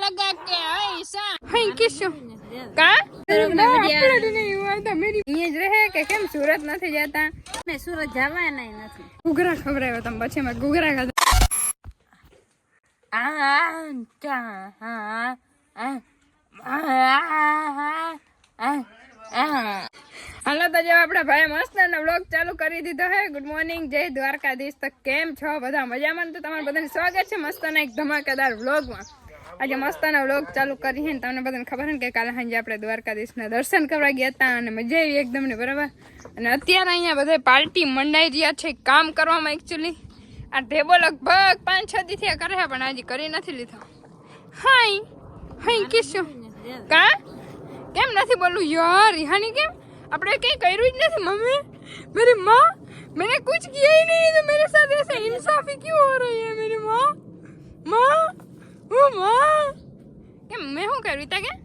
लगा के ऐसा हाय किसो का मेरी ये જ રહે કે કેમ સુરત નથી જતા મે સુરત જવા નહીં નથી ઘૂઘરા ખવરાવ્યો તમે પછી મેં ઘૂઘરા ખાધા હાલો તો જો આપડા ભાઈ મસ્ત વ્લોગ ચાલુ કરી દીધો હે ગુડ મોર્નિંગ જય દ્વારકાધીશ તો કેમ છો બધા મજામાં તો તમારું બધાને સ્વાગત છે મસ્ત એક ધમાકેદાર વ્લોગમાં આજે મસ્ત વ્લોગ ચાલુ કરી છે ને તમને બધાને ખબર છે કે કાલે સાંજે આપણે દ્વારકાધીશના દર્શન કરવા ગયા હતા અને મજા આવી એકદમ ને બરાબર અને અત્યારે અહીંયા બધા પાર્ટી મંડાઈ રહ્યા છે કામ કરવામાં એકચ્યુઅલી આ ઢેબો લગભગ 5-6 દી થયા કરે પણ હજી કરી નથી લીધો હાય હાય કિશો કા કેમ નથી બોલું યાર રિહાની કેમ આપણે કઈ કર્યું જ નથી મમ્મી मेरी माँ मैंने कुछ किया ही नहीं तो मेरे साथ ऐसे इंसाफी क्यों हो रही है मेरी माँ माँ ओ माँ क्या मैं हूँ कर रीता क्या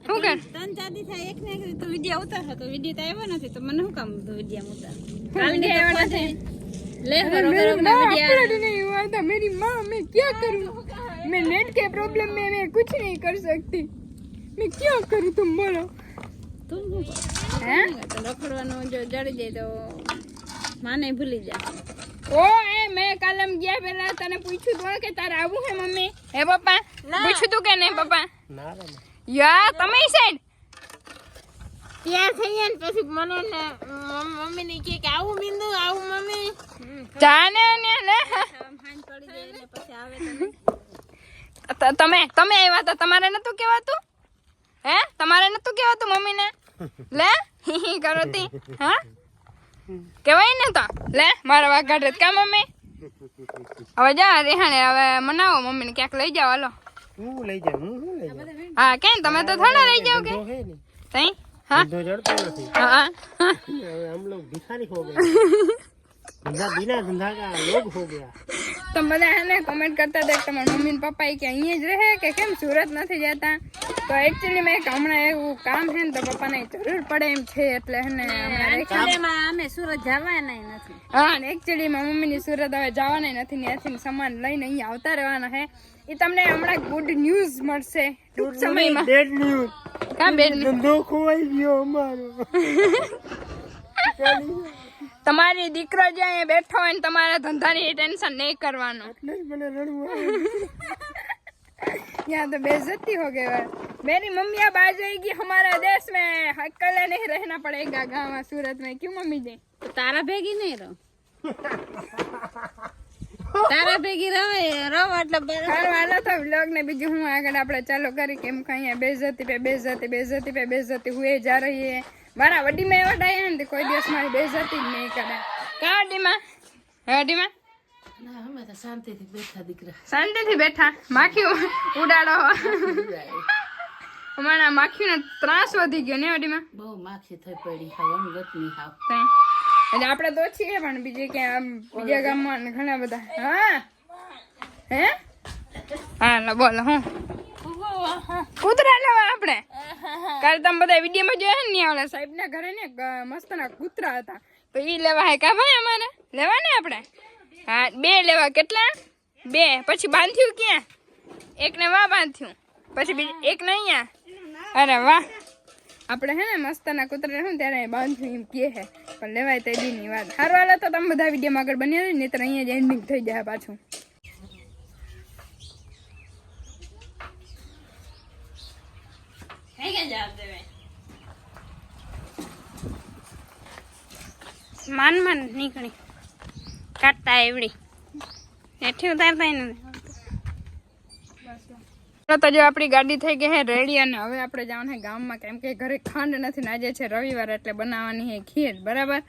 हूँ कर તન ચાદી થાય એક ને એક તો વિડિયો ઉતાર તો વિડિયો તો આવ્યો નથી તો મને શું કામ તો વિડિયો ઉતાર કાલ ની આવ્યો નથી ले करो करो ना विडियो नहीं हुआ था मेरी माँ मैं क्या करूँ मैं नेट के प्रॉब्लम में मैं कुछ नहीं कर सकती मैं क्या करूँ तुम बोलो તું હે તો રખડવાનો જો જડી જાય તો માને ભૂલી જા ओ ए मैं कलम गया पहला तने पूछू तो के तार आबू है मम्मी हे पापा पूछू तो के नहीं पापा ना या તમે સાઈડ ત્યાં થઈએ ને પછી મને ને મમ્મી ને કે આવું મિંદુ આવું મમ્મી જાને ને લે હાન પડી જાય ને પછી આવે તમે તમે આવ્યા તો તમારે નતું કહેવાતું હે તમારે નતું કહેવાતું મમ્મી ને લે હી કરોતી હા કેવાય ને તો લે મારા વાગ કાઢે કા મમ્મી હવે જા રેહાણે હવે મનાવો મમ્મી ને ક્યાંક લઈ જાવ હાલો હું લઈ જાવ હા કેમ તમે તો થોડા લઈ જાવ કે તઈ हाँ जड़ता नहीं हाँ हम लोग भिखारी हो गए धंधा बिना धंधा का लोग हो गया तुम બધા है ने कमेंट करता देख તમારા મમ્મી ને પપ્પા કે અહીંયા જ રહે કે કેમ સુરત નથી જતા તો એક્ચ્યુઅલી મેં હમણાં એવું કામ છે ને તો પપ્પાને જરૂર પડે એમ છે એટલે હે ને હમણાં અમે સુરત જવાના નથી હા ને એક્ચ્યુઅલી મારી મમ્મી ની સુરત હવે જવાના નથી ત્યાંથી સામાન લઈને અહીંયા આવતા રહેવાના છે એ તમને હમણાં ગુડ ન્યૂઝ મળશે ટૂંક સમયમાં બેડ ન્યૂઝ કા બેડ ધંધો ખોવાઈ ગયો અમારો તમારી દીકરો જે અહીંયા બેઠો હોય ને તમારા ધંધાની ટેન્શન નહીં કરવાનું એટલે મને રડવું यहाँ तो बेइज्जती हो गई है मेरी मम्मी अब आ जाएगी हमारे देश में अकेले नहीं रहना पड़ेगा गाँव सूरत में क्यों मम्मी जी તો તારા ભેગી નહીં રહો તારા ભેગી રવે એટલે હારું હાલો તો વ્લોગ ને બીજું હું આગળ આપણે ચાલુ કરી કેમ કે અહીંયા बेइज्जती हुए जा रही है મારા વડીમાં એવા ડાયા ને કોઈ દિવસ મારી બેઇज्जती જ નહીં કરે કા વડીમાં ના અમે તો શાંતિથી બેઠા દીકરા શાંતિથી બેઠા માખી ઉડાડો હમણાં માખીનો ત્રાસ વધી ગયો ને વડીમાં બહુ માખી થઈ પડી હાવ અંગતની હાવ એટલે આપણે તો છીએ પણ બીજે ક્યાં બીજા ગામમાં ઘણા બધા હા હે હા બોલો હું કૂતરા લેવા આપણે કાલે તમે બધા વિડીયોમાં જોયા ને ઓલા સાહેબના ઘરે ને મસ્તના કૂતરા હતા તો ઈ લેવા હે કા ભાઈ અમારે લેવા ને આપણે હા 2 લેવા કેટલા 2 પછી બાંધ્યું ક્યાં એક ને વા બાંધ્યું પછી બીજું એક ને અહીંયા અરે વાહ આપણે હે ને મસ્તના કૂતરા હું ત્યારે બાંધ્યું એમ કહે હે પણ લેવાય તે દીની વાત સારું હાલો તો તમે બધા વિડીયોમાં આગળ બન્યા રહી નહીતર અહીંયા જ એન્ડિંગ થઈ જાય પાછું માન નીકળી કાટતા એવડી એઠી ઉતારતા તો જો આપણી ગાડી થઈ ગઈ છે રેડી અને હવે આપણે જવાનું છે ગામમાં કેમ કે ઘરે ખાંડ નથી ને આજે છે રવિવાર એટલે બનાવવાની છે ખીર બરાબર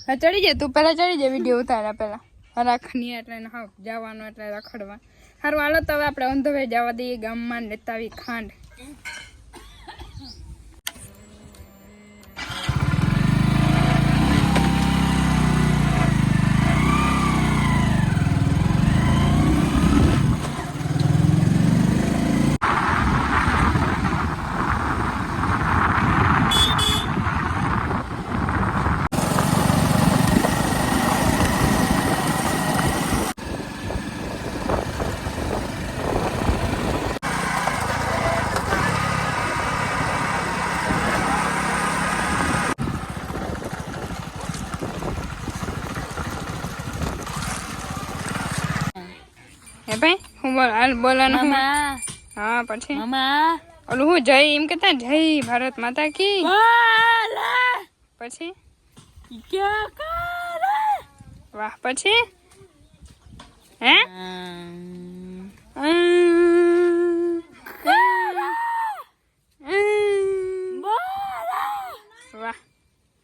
હા ચડી જાય તું પહેલા ચડી જાય વિડીયો ઉતાર્યા પહેલા રાખની એટલે હા જવાનું એટલે રખડવા સારું હાલો તો હવે આપણે ઓન ધ વે જવા દઈએ ગામમાં લેતા આવી ખાંડ હું બોલ હાલ બોલવાનું મામા હા પછી મામા ઓલું હું જય એમ કેતા જય ભારત માતા કી બોલા પછી ક્યાં કરે વાહ પછી હે વાહ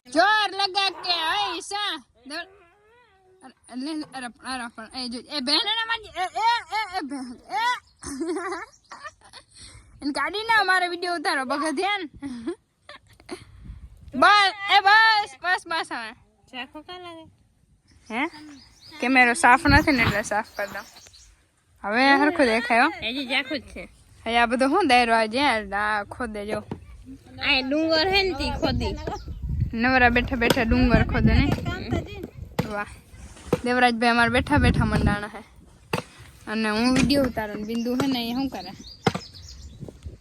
જોર લગા કે ऐसा અરે પણ એ જો એ બેન ને મારી એ બેન એન ગાડી ના મારે વિડિયો ઉતારો બગા ધ્યાન બસ બસ હવે ચાખો કા લાગે હે કેમેરો સાફ નથી ને એટલે સાફ કરી દઉં હવે હરખું દેખાય હો એ જે ચાખો જ છે હવે આ બધું શું દાયરો આજે આ ખોદે જો આ ડુંગર હે ને તી ખોદી નવરા બેઠા બેઠા ડુંગર ખોદે ને વાહ દેવરાજભાઈ અમારે બેઠા બેઠા મંડાણા હે અને હું વિડીયો ઉતારું બિંદુ હે ને એ શું કરે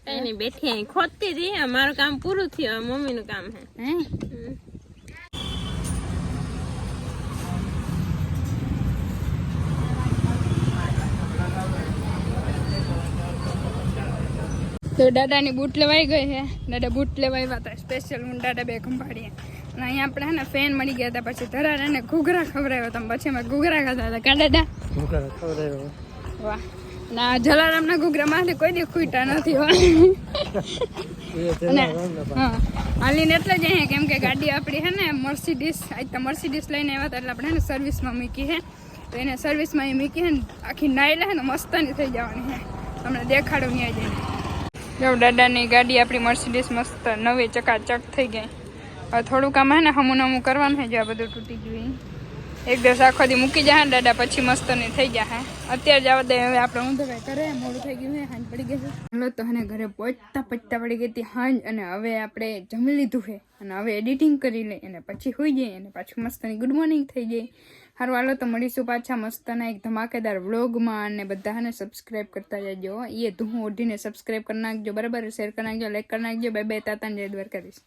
કઈ નહીં બેઠી અહીં ખોદતી હતી અમારું કામ પૂરું થયું હવે મમ્મીનું કામ હે હે તો દાદાની બૂટ લેવાઈ ગઈ છે દાદા બૂટ લેવા આવ્યા હતા સ્પેશિયલ હું દાદા બે ખંભાળીએ અને અહીંયા આપણે હે ને ફેન મળી ગયા હતા પછી ધરાને એને ઘૂઘરા ખવડાવ્યા હતા પછી અમે ઘૂઘરા ખાતા હતા કા દાદા વાહ ના જલારામના ઘૂઘરામાંથી કોઈ દી ખૂટા નથી હો અને હા હાલીને એટલે જ અહીંયા કેમ કે ગાડી આપણી છે ને મર્સિડીસ આજ તો મર્સિડીસ લઈને આવ્યા હતા એટલે આપણે ને સર્વિસમાં મૂકી છે તો એને સર્વિસમાં એ મૂકી છે ને આખી નાઈ લે ને મસ્તાની થઈ જવાની છે તમને દેખાડું ત્યાં જઈને જો દાદાની ગાડી આપણી મર્સિડીસ મસ્ત નવી ચકાચક થઈ ગઈ હવે થોડું કામ હે ને હમું કરવાનું છે જો આ બધું તૂટી ગયું એક દિવસ આખો દી મૂકી જાય ને દાદા પછી મસ્ત ની થઈ જાય અત્યારે જવા દે હવે આપણે હું તો કઈ કરે મોડું થઈ ગયું છે હાંજ પડી ગઈ છે હાલો તો એને ઘરે પહોંચતા પડી ગઈ હતી હાંજ અને હવે આપણે જમી લીધું છે અને હવે એડિટિંગ કરી લઈએ અને પછી હોઈ જઈએ અને પાછું મસ્તની ગુડ મોર્નિંગ થઈ જાય સારું હાલો તો મળીશું પાછા મસ્તના એક ધમાકેદાર વ્લોગમાં અને બધાને સબસ્ક્રાઈબ કરતા જજો એ ધૂ ઓઢીને સબસ્ક્રાઈબ કરી નાખજો બરાબર શેર કરી નાખજો લાઈક કરી નાખજો બે તાતા જય દ્વારકાધીશ